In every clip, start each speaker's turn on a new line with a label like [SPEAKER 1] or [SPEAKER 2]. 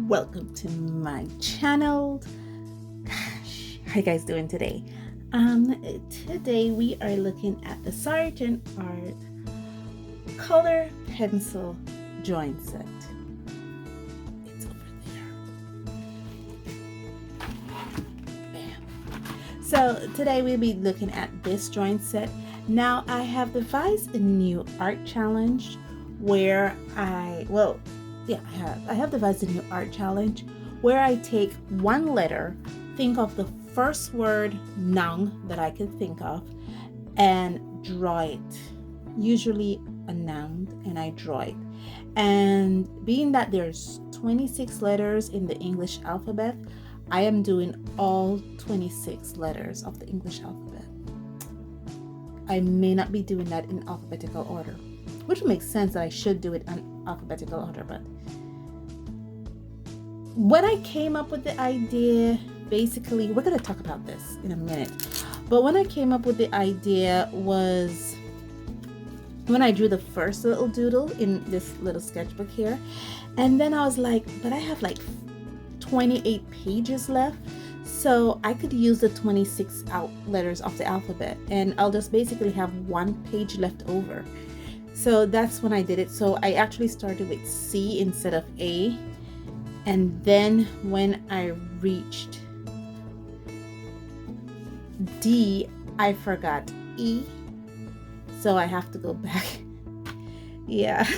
[SPEAKER 1] welcome to my channel. Gosh, how you guys doing today? Today we are looking at the Sargent Art color pencil drawing set. It's over there. Bam. So today we'll be looking at this drawing set. Now I have devised a new art challenge where I have devised a new art challenge where I take one letter, think of the first word noun that I could think of, and draw it. Usually a noun, and I draw it. And being that there's 26 letters in the English alphabet, I am doing all 26 letters of the English alphabet. I may not be doing that in alphabetical order, which makes sense that I should do it in alphabetical order, but when I came up with the idea, basically, we're going to talk about this in a minute, but when I came up with the idea was when I drew the first little doodle in this little sketchbook here, and then I was like, but I have like 28 pages left, so I could use the 26 letters of the alphabet, and I'll just basically have one page left over. So that's when I did it. So I actually started with C instead of A. And then when I reached D, I forgot E. So I have to go back. Yeah.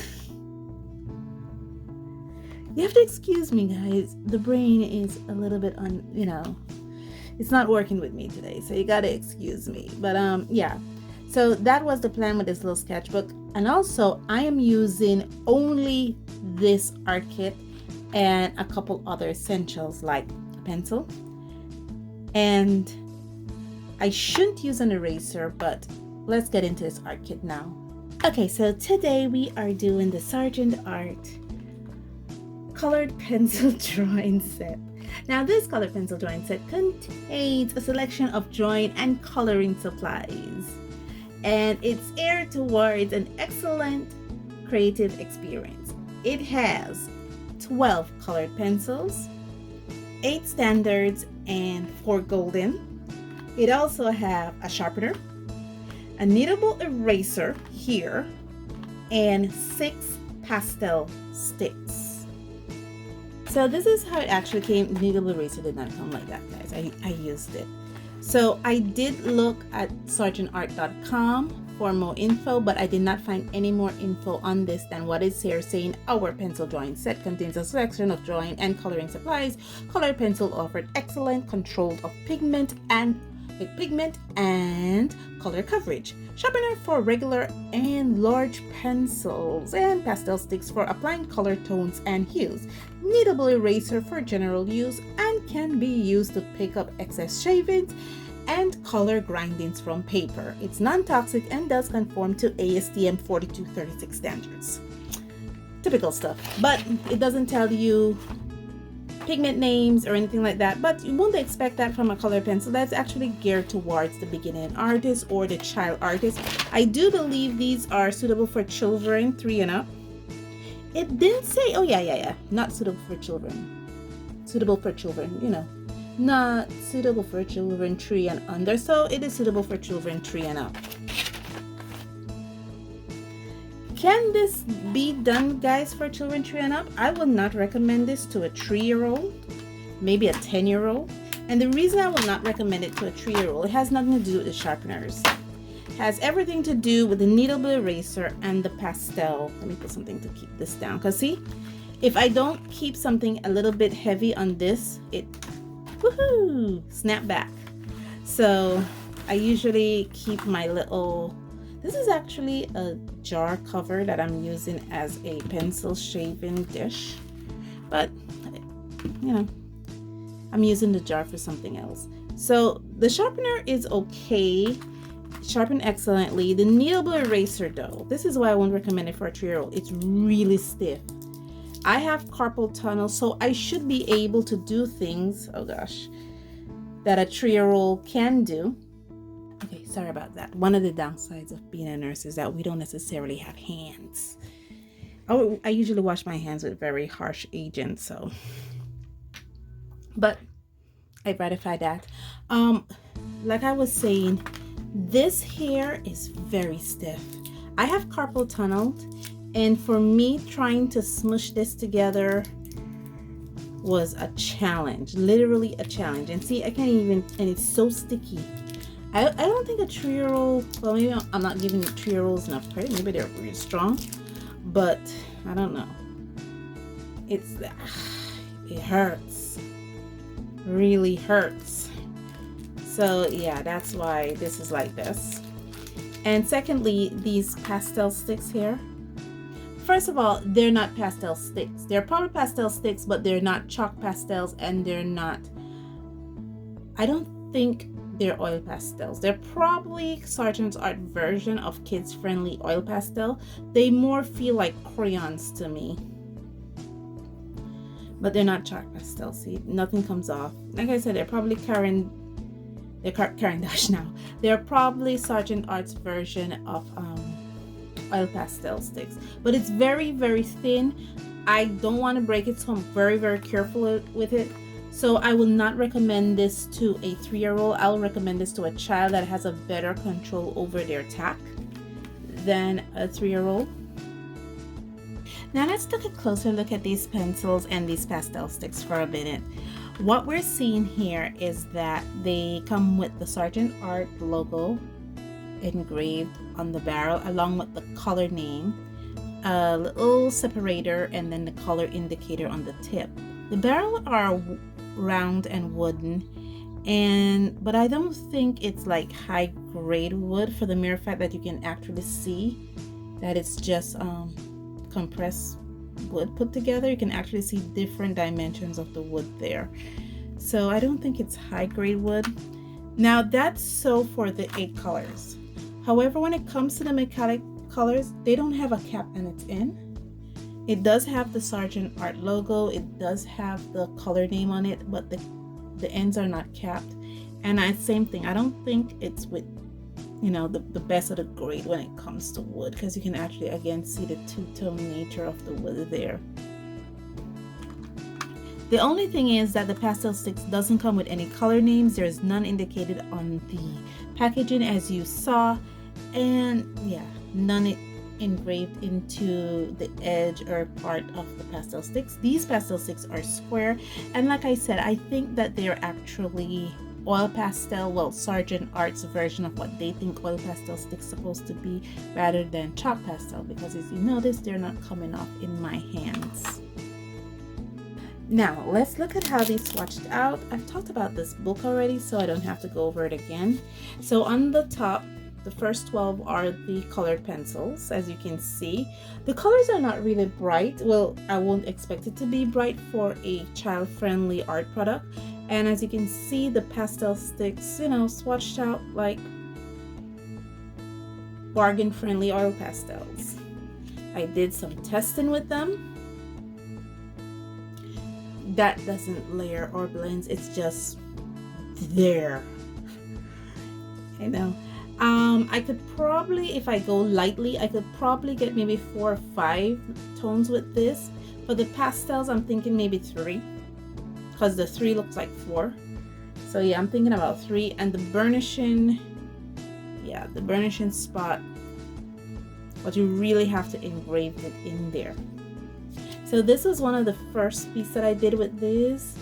[SPEAKER 1] You have to excuse me, guys. The brain is a little bit it's not working with me today. So you got to excuse me. But yeah. So that was the plan with this little sketchbook. And also I am using only this art kit and a couple other essentials like a pencil. And I shouldn't use an eraser, but let's get into this art kit now. Okay, so today we are doing the Sargent Art colored pencil drawing set. Now this colored pencil drawing set contains a selection of drawing and coloring supplies, and it's aimed towards an excellent creative experience. It has 12 colored pencils, 8 standards, and 4 golden. It also have a sharpener, a kneadable eraser here, and 6 pastel sticks. So this is how it actually came. The kneadable eraser did not come like that, guys. I used it. So I did look at sargentart.com for more info, but I did not find any more info on this than what is here, saying our pencil drawing set contains a selection of drawing and coloring supplies. Colored pencil offered excellent control of pigment and color coverage. Sharpener for regular and large pencils, and pastel sticks for applying color tones and hues. Kneadable eraser for general use and can be used to pick up excess shavings and color grindings from paper. It's non-toxic and does conform to ASTM 4236 standards. Typical stuff, but it doesn't tell you pigment names or anything like that, but you wouldn't expect that from a color pencil that's actually geared towards the beginning artist or the child artist. I do believe these are suitable for children 3 and up. It didn't say, oh yeah, not suitable for children. Suitable for children, not suitable for children 3 and under, so it is suitable for children 3 and up. Can this be done, guys, for children 3 and up? I would not recommend this to a 3-year-old, maybe a 10-year-old. And the reason I will not recommend it to a 3-year-old, it has nothing to do with the sharpeners. It has everything to do with the kneadable eraser and the pastel. Let me put something to keep this down, because see, if I don't keep something a little bit heavy on this, it snap back. So I usually keep my little, this is actually a jar cover that I'm using as a pencil shaving dish, but I'm using the jar for something else. So the sharpener is okay, sharpen excellently. The kneadable eraser though, this is why I won't recommend it for a 3-year-old. It's really stiff. I have carpal tunnel, so I should be able to do things, oh gosh, that a 3-year-old can do. Okay, sorry about that. One of the downsides of being a nurse is that we don't necessarily have hands. I usually wash my hands with very harsh agents, so But I ratified that. Like I was saying, this hair is very stiff. I have carpal tunnel, and for me trying to smush this together was a challenge, literally a challenge. And see, I can't even, and it's so sticky. I don't think a 3-year-old, well, maybe I'm not giving 3-year-olds enough credit. Maybe they're really strong, but I don't know. It hurts, really hurts. So yeah, that's why this is like this. And secondly, these pastel sticks here. First of all, they're not pastel sticks. They're probably pastel sticks, but they're not chalk pastels, and they're not, I don't think they're oil pastels. They're probably Sargent Art version of kids friendly oil pastel. They more feel like crayons to me, but they're not chalk pastels. See, nothing comes off. Like I said, they're probably Karen Dash now. They're probably Sargent Art's version of oil pastel sticks, but it's very, very thin. I don't want to break it, so I'm very, very careful with it. So I will not recommend this to a 3-year-old. I'll recommend this to a child that has a better control over their tack than a 3-year-old. Now let's take a closer look at these pencils and these pastel sticks for a minute. What we're seeing here is that they come with the Sargent Art logo engraved on the barrel, along with the color name, a little separator, and then the color indicator on the tip. The barrel are round and wooden, but I don't think it's like high grade wood, for the mere fact that you can actually see that it's just compressed wood put together. You can actually see different dimensions of the wood there. So I don't think it's high grade wood. Now that's so for the 8 colors. However, when it comes to the metallic colors, they don't have a cap and it's in. It does have the Sargent Art logo. It does have the color name on it, but the ends are not capped. And same thing, I don't think it's with, the best of the grade when it comes to wood, because you can actually again see the two-tone nature of the wood there. The only thing is that the pastel sticks doesn't come with any color names. There's none indicated on the packaging, as you saw, and yeah, none engraved into the edge or part of the pastel sticks. These pastel sticks are square, and like I said, I think that they're actually oil pastel, well, Sargent Art's version of what they think oil pastel sticks supposed to be, rather than chalk pastel, because as you notice, they're not coming off in my hands. Now let's look at how they swatched out. I've talked about this book already, so I don't have to go over it again. So on the top, the first 12 are the colored pencils. As you can see, the colors are not really bright. Well, I won't expect it to be bright for a child-friendly art product. And as you can see, the pastel sticks, swatched out like bargain-friendly oil pastels. I did some testing with them. That doesn't layer or blends, it's just there. I could probably, if I go lightly, I could probably get maybe 4 or 5 tones with this. For the pastels, I'm thinking maybe 3, because the 3 looks like 4. So yeah, I'm thinking about 3. And the burnishing spot, but you really have to engrave it in there. So this was one of the first pieces that I did with this,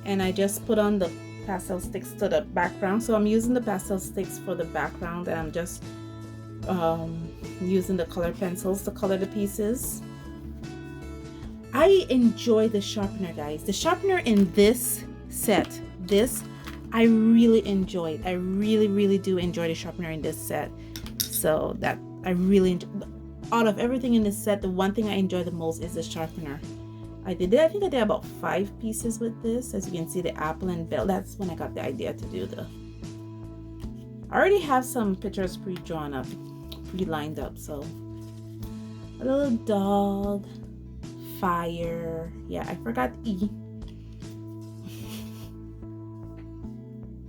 [SPEAKER 1] and I just put on the pastel sticks to the background. So I'm using the pastel sticks for the background, and I'm just using the color pencils to color the pieces. I enjoy the sharpener, guys. The sharpener in this set, I really enjoyed. I really do enjoy the sharpener in this set. So that I really enjoy. Out of everything in this set, the one thing I enjoy the most is the sharpener. I think I did about 5 pieces with this. As you can see, the apple and bell, that's when I got the idea to do I already have some pictures pre-drawn up, pre-lined up. So a little dog, fire, yeah, I forgot E.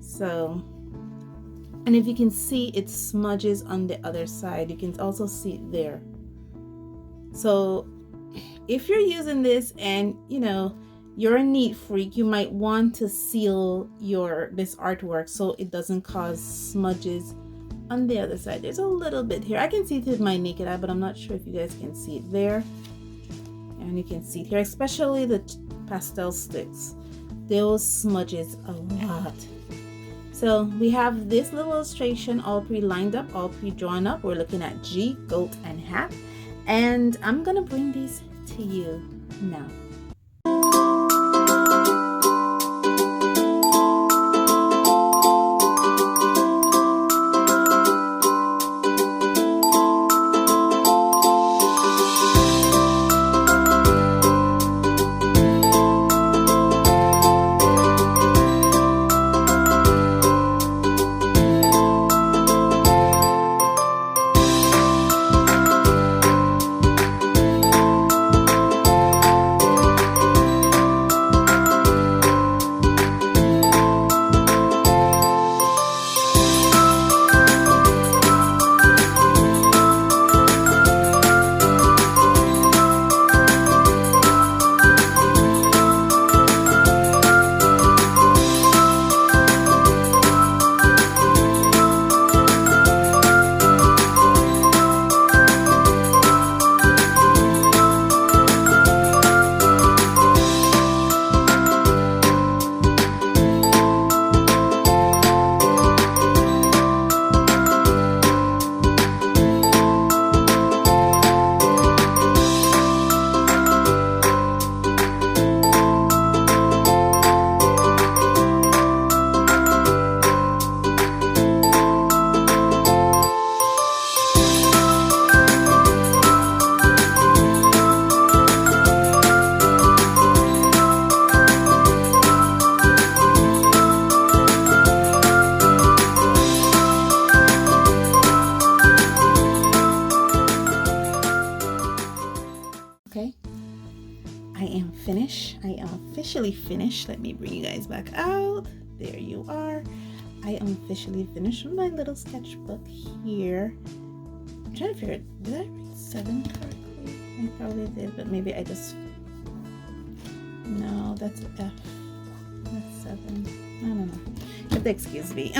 [SPEAKER 1] So, and if you can see, it smudges on the other side. You can also see it there. So if you're using this and you're a neat freak, you might want to seal this artwork so it doesn't cause smudges on the other side. There's a little bit here. I can see it with my naked eye, but I'm not sure if you guys can see it there. And you can see it here, especially the pastel sticks. Those smudges a lot. So we have this little illustration all pre-lined up, all pre-drawn up. We're looking at G, goat, and hat. And I'm gonna bring these to you now. I am officially finished. Let me bring you guys back out. There you are. I am officially finished with my little sketchbook here. I'm trying to figure out, did I write 7 correctly? I probably did, but maybe I just... No, that's F. That's 7. I don't know. You have to excuse me.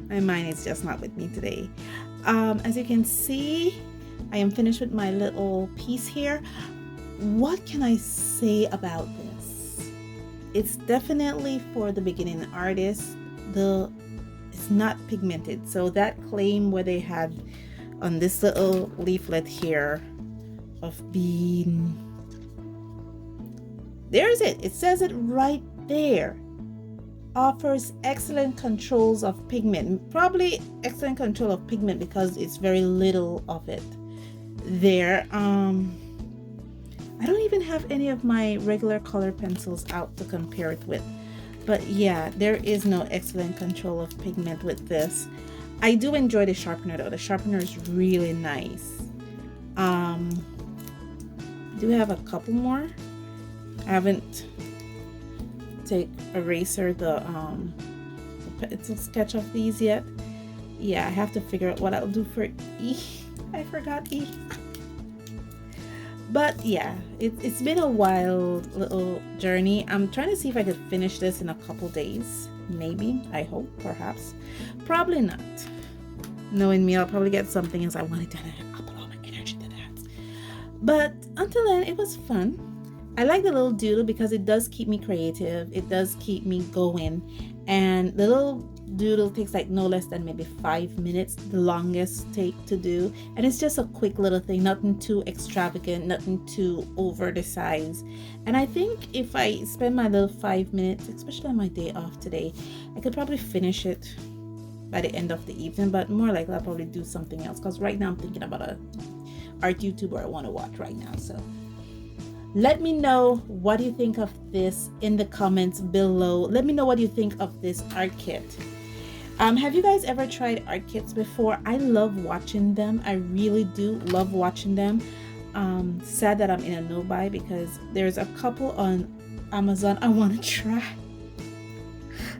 [SPEAKER 1] My mind is just not with me today. As you can see, I am finished with my little piece here. What can I say about this? It's definitely for the beginning artist. It's not pigmented. So that claim where they had on this little leaflet here of being, there's it. It says it right there. Offers excellent controls of pigment. Probably excellent control of pigment because it's very little of it there. I don't even have any of my regular color pencils out to compare it with. But yeah, there is no excellent control of pigment with this. I do enjoy the sharpener though. The sharpener is really nice. I do have a couple more. I haven't eraser the pencil sketch of these yet. Yeah, I have to figure out what I'll do for E. I forgot E. But yeah, it's been a wild little journey. I'm trying to see if I could finish this in a couple days. Maybe, I hope, perhaps. Probably not. Knowing me, I'll probably get something as I want it done and I'll put all my energy to that. But until then, it was fun. I like the little doodle because it does keep me creative. It does keep me going. And the little doodle takes like no less than maybe 5 minutes, the longest take to do. And it's just a quick little thing, nothing too extravagant, nothing too over the size. And I think if I spend my little 5 minutes, especially on my day off today, I could probably finish it by the end of the evening. But more likely I'll probably do something else because right now I'm thinking about a art YouTuber I want to watch right now. So let me know what you think of this in the comments below. Let me know what you think of this art kit. Have you guys ever tried art kits before? I love watching them. I really do love watching them. Sad that I'm in a no buy because there's a couple on Amazon I want to try.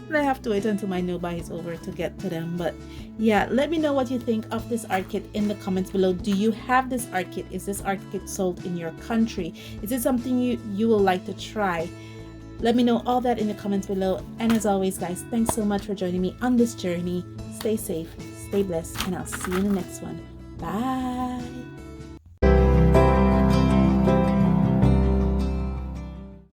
[SPEAKER 1] And I have to wait until my no buy is over to get to them. But yeah, let me know what you think of this art kit in the comments below. Do you have this art kit? Is this art kit sold in your country? Is it something you will like to try? Let me know all that in the comments below. And as always, guys, thanks so much for joining me on this journey. Stay safe, stay blessed, and I'll see you in the next one. Bye.